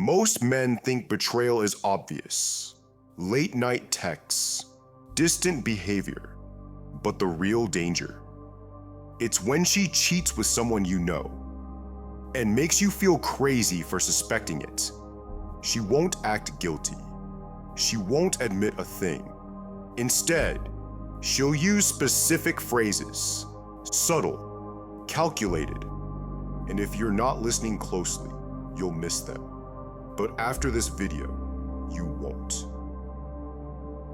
Most men think betrayal is obvious. Late night texts, distant behavior. But the real danger, it's when she cheats with someone you know and makes you feel crazy for suspecting it. She won't act guilty. She won't admit a thing. Instead, she'll use specific phrases, subtle, calculated, and if you're not listening closely, you'll miss them. But after this video, you won't.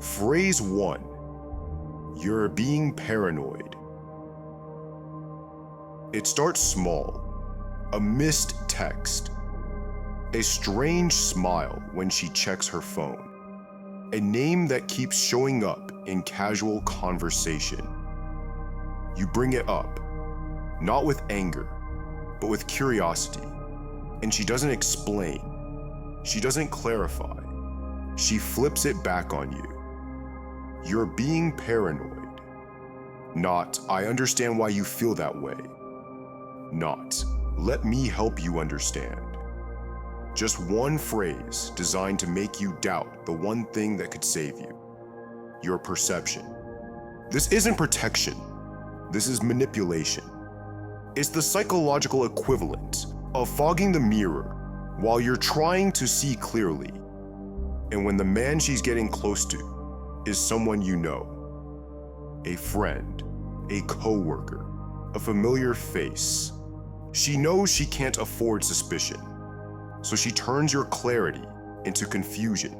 Phrase 1. You're being paranoid. It starts small. A missed text. A strange smile when she checks her phone. A name that keeps showing up in casual conversation. You bring it up, not with anger, but with curiosity. And she doesn't explain. She doesn't clarify. She flips it back on you. You're being paranoid. Not, I understand why you feel that way. Not, let me help you understand. Just one phrase designed to make you doubt the one thing that could save you. Your perception. This isn't protection. This is manipulation. It's the psychological equivalent of fogging the mirror while you're trying to see clearly. And when the man she's getting close to is someone you know, a friend, a coworker, a familiar face, she knows she can't afford suspicion, so she turns your clarity into confusion.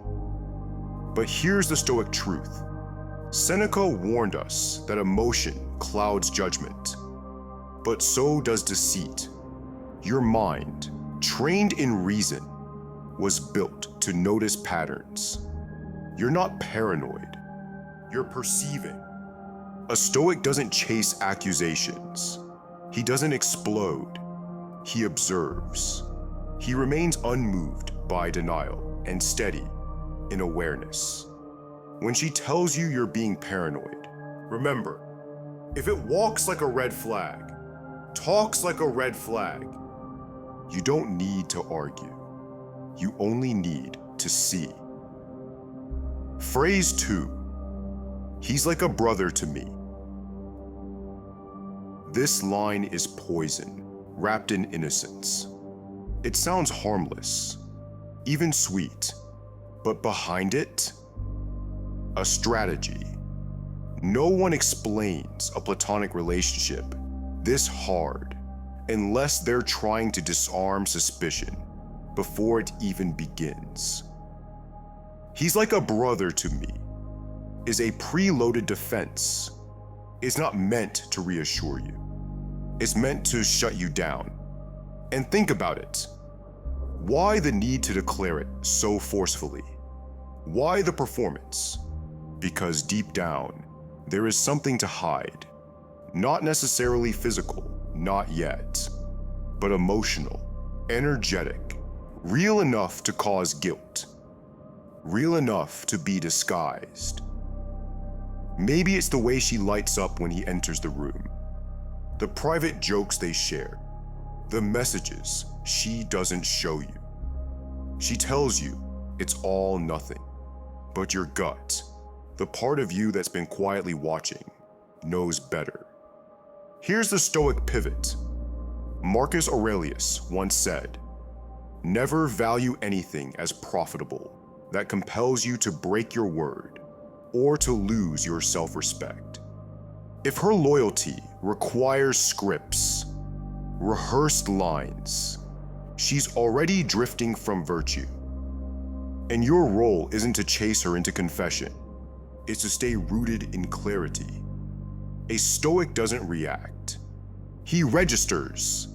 But here's the Stoic truth. Seneca warned us that emotion clouds judgment, but so does deceit. Your mind, trained in reason, was built to notice patterns. You're not paranoid. You're perceiving. A Stoic doesn't chase accusations. He doesn't explode. He observes. He remains unmoved by denial and steady in awareness. When she tells you you're being paranoid, remember, if it walks like a red flag, talks like a red flag, you don't need to argue. You only need to see. Phrase 2. He's like a brother to me. This line is poison, wrapped in innocence. It sounds harmless, even sweet, but behind it, a strategy. No one explains a platonic relationship this hard unless they're trying to disarm suspicion before it even begins. He's like a brother to me is a preloaded defense. It's not meant to reassure you. It's meant to shut you down. And think about it. Why the need to declare it so forcefully? Why the performance? Because deep down, there is something to hide. Not necessarily physical, not yet, but emotional, energetic, real enough to cause guilt, real enough to be disguised. Maybe it's the way she lights up when he enters the room, the private jokes they share, the messages she doesn't show you. She tells you it's all nothing, but your gut, the part of you that's been quietly watching, knows better. Here's the Stoic pivot. Marcus Aurelius once said, "Never value anything as profitable that compels you to break your word or to lose your self-respect." If her loyalty requires scripts, rehearsed lines, she's already drifting from virtue. And your role isn't to chase her into confession, it's to stay rooted in clarity. A Stoic doesn't react. He registers.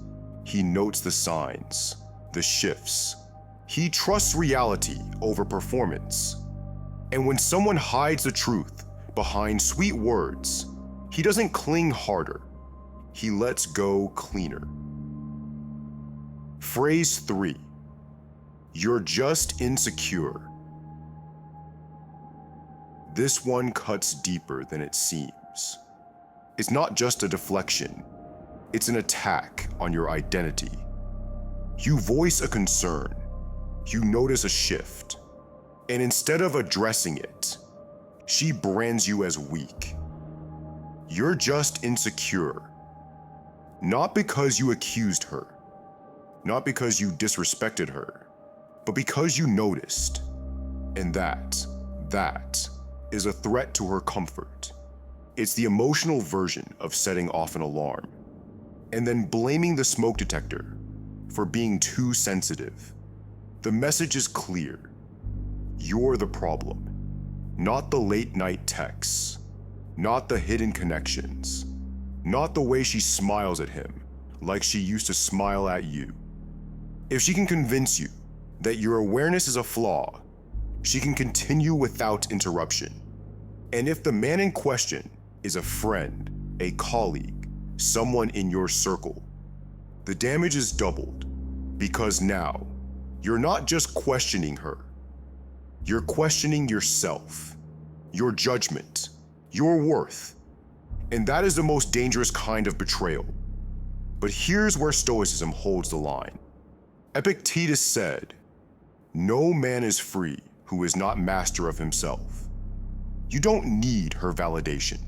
He notes the signs, the shifts. He trusts reality over performance. And when someone hides the truth behind sweet words, he doesn't cling harder. He lets go cleaner. Phrase 3. You're just insecure. This one cuts deeper than it seems. It's not just a deflection. It's an attack on your identity. You voice a concern. you notice a shift. And instead of addressing it, she brands you as weak. You're just insecure. Not because you accused her, not because you disrespected her, but because you noticed. And that is a threat to her comfort. It's the emotional version of setting off an alarm, and then blaming the smoke detector for being too sensitive. The message is clear. You're the problem, not the late night texts, not the hidden connections, not the way she smiles at him like she used to smile at you. If she can convince you that your awareness is a flaw, she can continue without interruption. And if the man in question is a friend, a colleague, someone in your circle, the damage is doubled, because now you're not just questioning her, you're questioning yourself, your judgment, your worth. And that is the most dangerous kind of betrayal. But here's where Stoicism holds the line. Epictetus said, "No man is free who is not master of himself." You don't need her validation.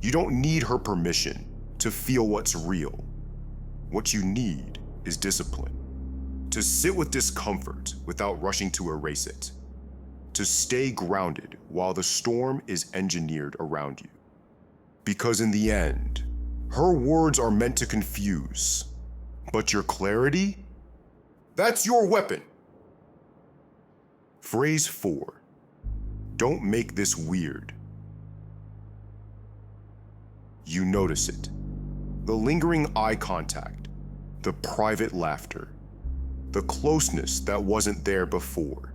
You don't need her permission to feel what's real. What you need is discipline. To sit with discomfort without rushing to erase it. To stay grounded while the storm is engineered around you. Because in the end, her words are meant to confuse, but your clarity? That's your weapon. Phrase 4. Don't make this weird. You notice it. The lingering eye contact, the private laughter, the closeness that wasn't there before.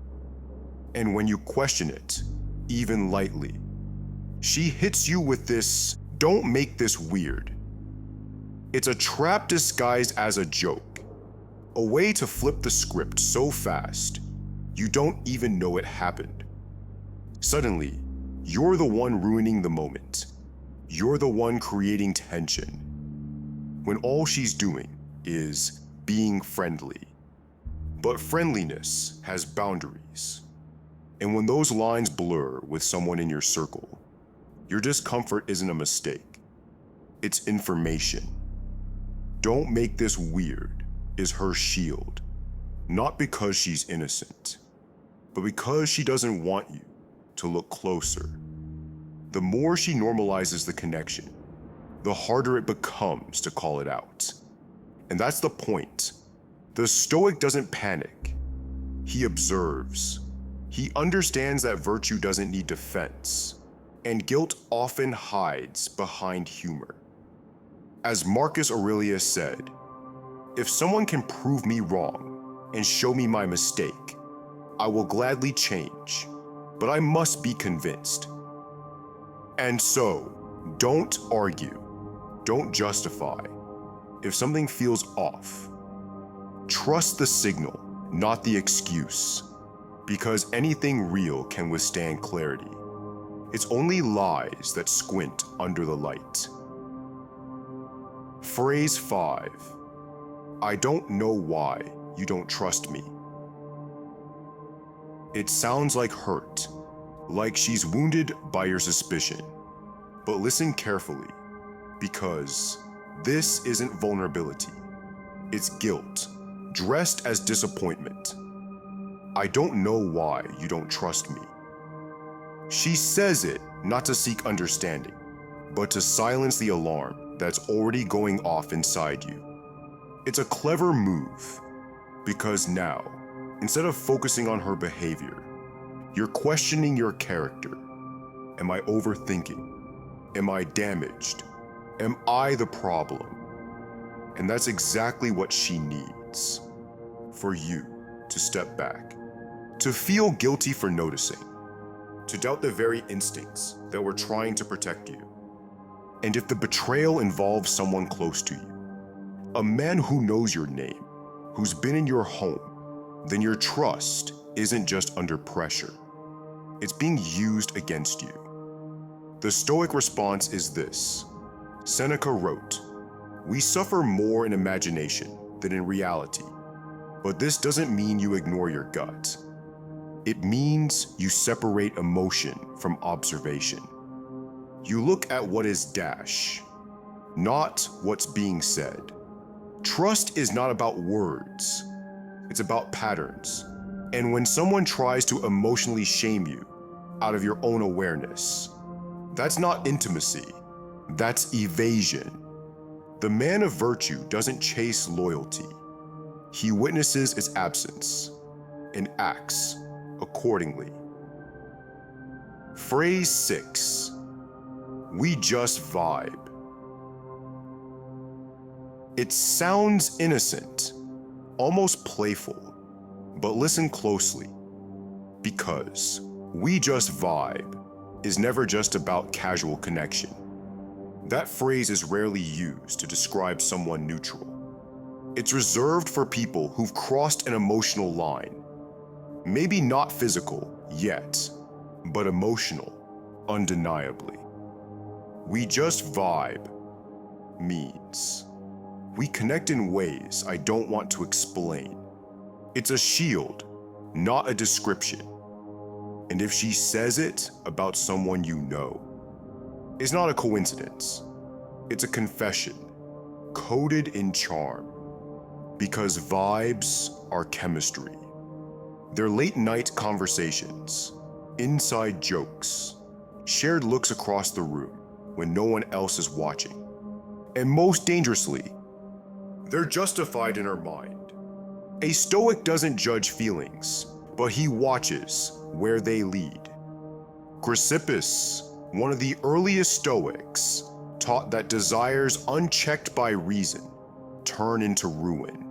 And when you question it, even lightly, she hits you with this, "Don't make this weird." It's a trap disguised as a joke, a way to flip the script so fast, you don't even know it happened. Suddenly, you're the one ruining the moment. You're the one creating tension, when all she's doing is being friendly. But friendliness has boundaries. And when those lines blur with someone in your circle, your discomfort isn't a mistake. It's information. "Don't make this weird" is her shield, not because she's innocent, but because she doesn't want you to look closer. The more she normalizes the connection, the harder it becomes to call it out. And that's the point. The Stoic doesn't panic. He observes. He understands that virtue doesn't need defense, and guilt often hides behind humor. As Marcus Aurelius said, "If someone can prove me wrong and show me my mistake, I will gladly change, but I must be convinced." And so, don't argue, don't justify. If something feels off, trust the signal, not the excuse, because anything real can withstand clarity. It's only lies that squint under the light. Phrase 5. I don't know why you don't trust me. It sounds like hurt, like she's wounded by your suspicion. But listen carefully, because this isn't vulnerability. It's guilt, dressed as disappointment. I don't know why you don't trust me. She says it not to seek understanding, but to silence the alarm that's already going off inside you. It's a clever move, because now, instead of focusing on her behavior, you're questioning your character. Am I overthinking? Am I damaged? Am I the problem? And that's exactly what she needs. For you to step back, to feel guilty for noticing, to doubt the very instincts that were trying to protect you. And if the betrayal involves someone close to you, a man who knows your name, who's been in your home, then your trust isn't just under pressure. It's being used against you. The Stoic response is this. Seneca wrote, "We suffer more in imagination than in reality. But this doesn't mean you ignore your gut. It means you separate emotion from observation. You look at what is dash, not what's being said. Trust is not about words, it's about patterns. And when someone tries to emotionally shame you out of your own awareness, that's not intimacy, that's evasion. The man of virtue doesn't chase loyalty. He witnesses its absence and acts accordingly. Phrase 6. We just vibe. It sounds innocent, almost playful, but listen closely, because we just vibe is never just about casual connection. That phrase is rarely used to describe someone neutral. It's reserved for people who've crossed an emotional line. Maybe not physical yet, but emotional, undeniably. We just vibe means we connect in ways I don't want to explain. It's a shield, not a description. And if she says it about someone you know, it's not a coincidence. It's a confession, coded in charm. Because vibes are chemistry. They're late-night conversations, inside jokes, shared looks across the room when no one else is watching. And most dangerously, they're justified in our mind. A Stoic doesn't judge feelings, but he watches where they lead. Chrysippus, one of the earliest Stoics, taught that desires unchecked by reason turn into ruin.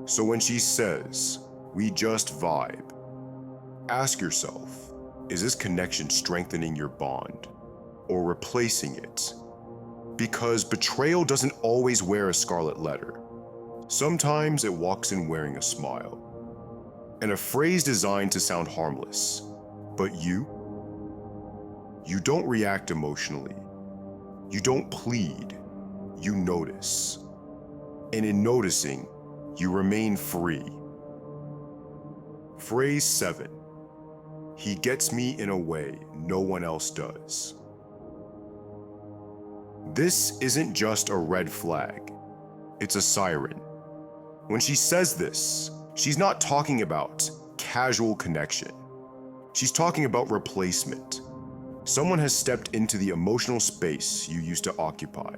So when she says, we just vibe, ask yourself, is this connection strengthening your bond or replacing it? Because betrayal doesn't always wear a scarlet letter. Sometimes it walks in wearing a smile. And a phrase designed to sound harmless. But you don't react emotionally. You don't plead. You notice. And in noticing, you remain free. Phrase 7. He gets me in a way no one else does. This isn't just a red flag. It's a siren. When she says this, she's not talking about casual connection. She's talking about replacement. Someone has stepped into the emotional space you used to occupy.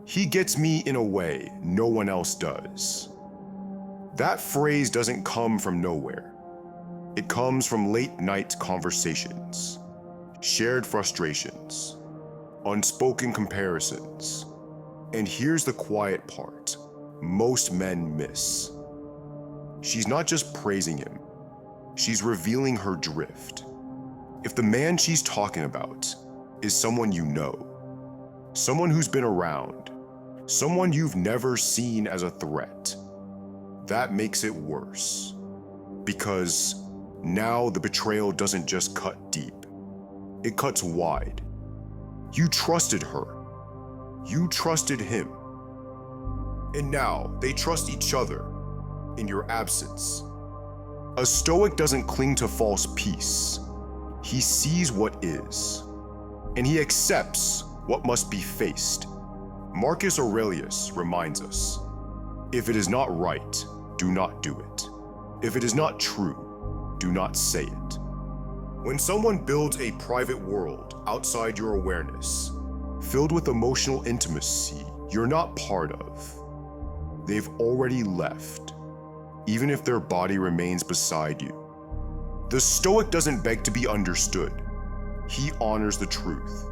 He gets me in a way no one else does. That phrase doesn't come from nowhere. It comes from late-night conversations, shared frustrations, unspoken comparisons. And here's the quiet part most men miss. She's not just praising him, she's revealing her drift. If the man she's talking about is someone you know, someone who's been around, someone you've never seen as a threat, that makes it worse. Because now the betrayal doesn't just cut deep, it cuts wide. You trusted her. You trusted him. And now they trust each other in your absence. A Stoic doesn't cling to false peace. He sees what is, and he accepts what must be faced. Marcus Aurelius reminds us, if it is not right, do not do it. If it is not true, do not say it. When someone builds a private world outside your awareness, filled with emotional intimacy you're not part of, they've already left, even if their body remains beside you. The Stoic doesn't beg to be understood. He honors the truth,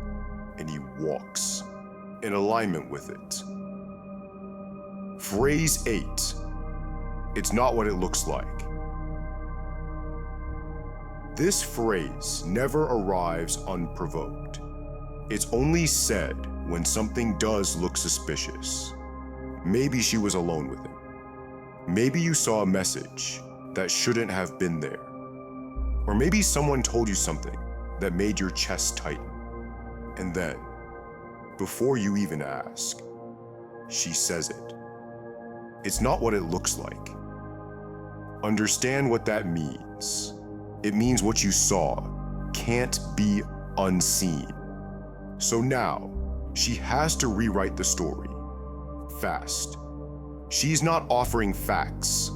and he walks in alignment with it. Phrase 8. It's not what it looks like. This phrase never arrives unprovoked. It's only said when something does look suspicious. Maybe she was alone with him. Maybe you saw a message that shouldn't have been there. Or maybe someone told you something that made your chest tighten. And then, before you even ask, she says it. It's not what it looks like. Understand what that means. It means what you saw can't be unseen. So now, she has to rewrite the story. Fast. She's not offering facts.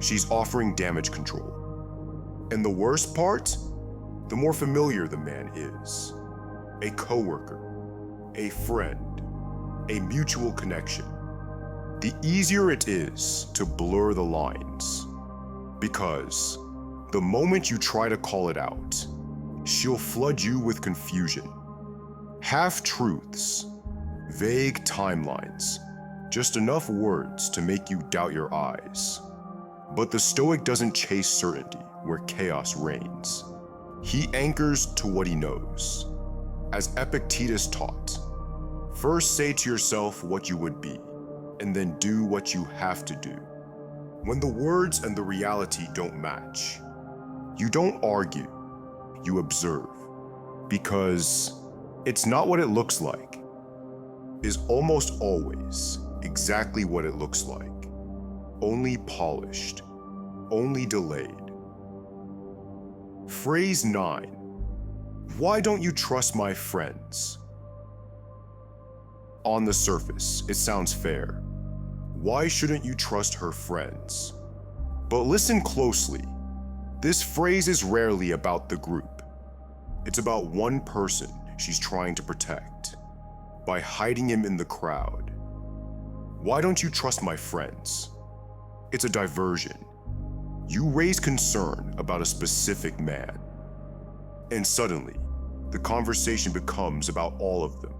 She's offering damage control. And the worst part? The more familiar the man is. A coworker, a friend, a mutual connection. The easier it is to blur the lines. Because the moment you try to call it out, she'll flood you with confusion. Half-truths, vague timelines, just enough words to make you doubt your eyes. But the Stoic doesn't chase certainty where chaos reigns. He anchors to what he knows. As Epictetus taught, first say to yourself what you would be, and then do what you have to do. When the words and the reality don't match, you don't argue, you observe. Because it's not what it looks like is almost always exactly what it looks like. Only polished, only delayed. Phrase 9. Why don't you trust my friends? On the surface, it sounds fair. Why shouldn't you trust her friends? But listen closely. This phrase is rarely about the group. It's about one person she's trying to protect by hiding him in the crowd. Why don't you trust my friends? It's a diversion. You raise concern about a specific man, and suddenly, the conversation becomes about all of them.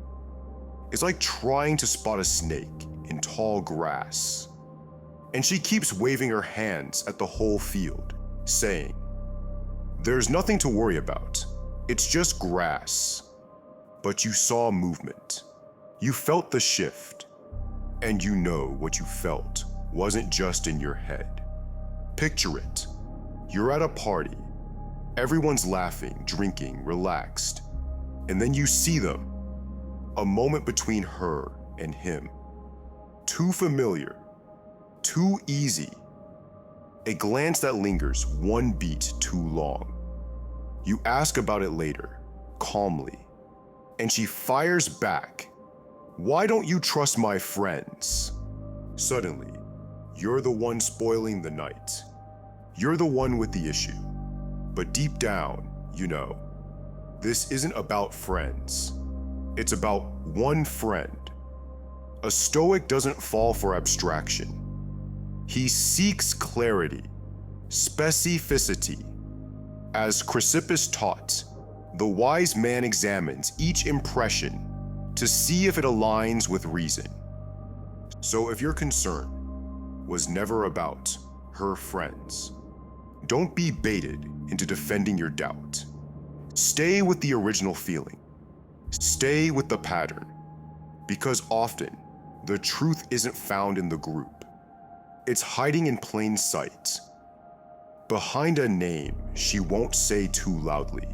It's like trying to spot a snake in tall grass. And she keeps waving her hands at the whole field, saying, "There's nothing to worry about. It's just grass." But you saw movement. You felt the shift. And you know what you felt wasn't just in your head. Picture it. You're at a party. Everyone's laughing, drinking, relaxed. And then you see them. A moment between her and him. Too familiar. Too easy. A glance that lingers one beat too long. You ask about it later, calmly. And she fires back. "Why don't you trust my friends?" Suddenly, you're the one spoiling the night. You're the one with the issue. But deep down, you know, this isn't about friends. It's about one friend. A Stoic doesn't fall for abstraction. He seeks clarity, specificity. As Chrysippus taught, the wise man examines each impression to see if it aligns with reason. So if your concern was never about her friends, don't be baited into defending your doubt. Stay with the original feeling. Stay with the pattern. Because often, the truth isn't found in the group. It's hiding in plain sight. Behind a name she won't say too loudly.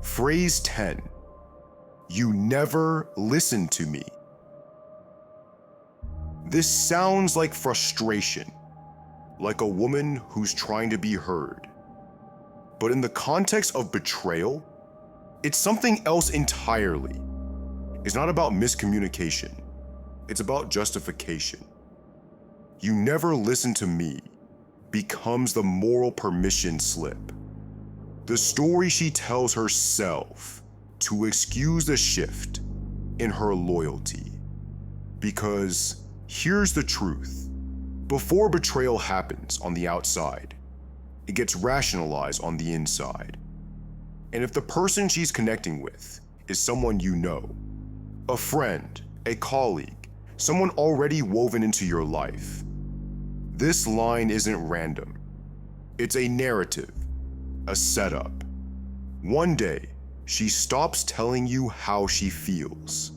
Phrase 10. You never listen to me. This sounds like frustration, like a woman who's trying to be heard. But in the context of betrayal, it's something else entirely. It's not about miscommunication. It's about justification. You never listen to me becomes the moral permission slip. The story she tells herself to excuse the shift in her loyalty. Because here's the truth. Before betrayal happens on the outside, it gets rationalized on the inside. And if the person she's connecting with is someone you know, a friend, a colleague, someone already woven into your life, this line isn't random. It's a narrative, a setup. One day, she stops telling you how she feels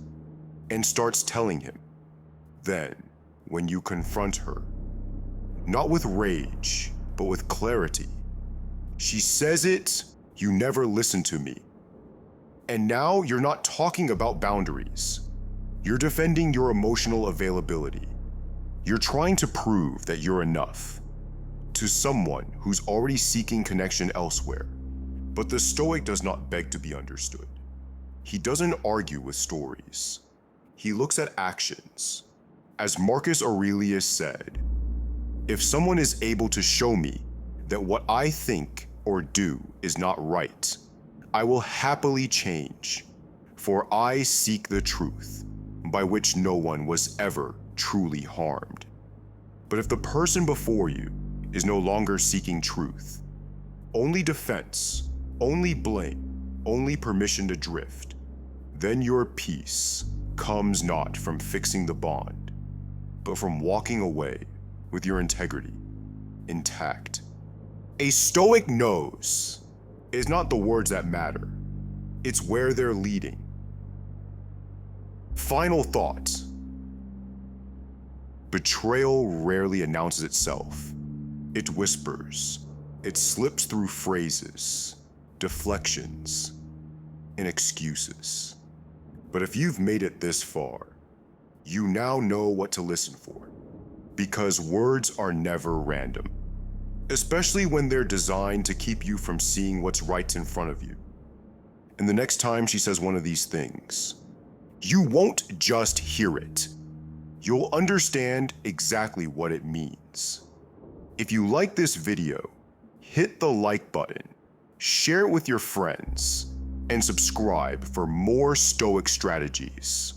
and starts telling him. Then, when you confront her, not with rage, but with clarity, she says it, "You never listen to me." And now you're not talking about boundaries. You're defending your emotional availability. You're trying to prove that you're enough to someone who's already seeking connection elsewhere. But the Stoic does not beg to be understood. He doesn't argue with stories. He looks at actions. As Marcus Aurelius said, if someone is able to show me that what I think or do is not right, I will happily change, for I seek the truth, by which no one was ever truly harmed. But if the person before you is no longer seeking truth, only defense, only blame, only permission to drift, then your peace comes not from fixing the bond, but from walking away with your integrity intact. A Stoic knows it is not the words that matter, it's where they're leading. Final thought. Betrayal rarely announces itself. It whispers. It slips through phrases, deflections, and excuses. But if you've made it this far, you now know what to listen for, because words are never random, especially when they're designed to keep you from seeing what's right in front of you. And the next time she says one of these things, you won't just hear it. You'll understand exactly what it means. If you like this video, hit the like button, share it with your friends, and subscribe for more Stoic strategies.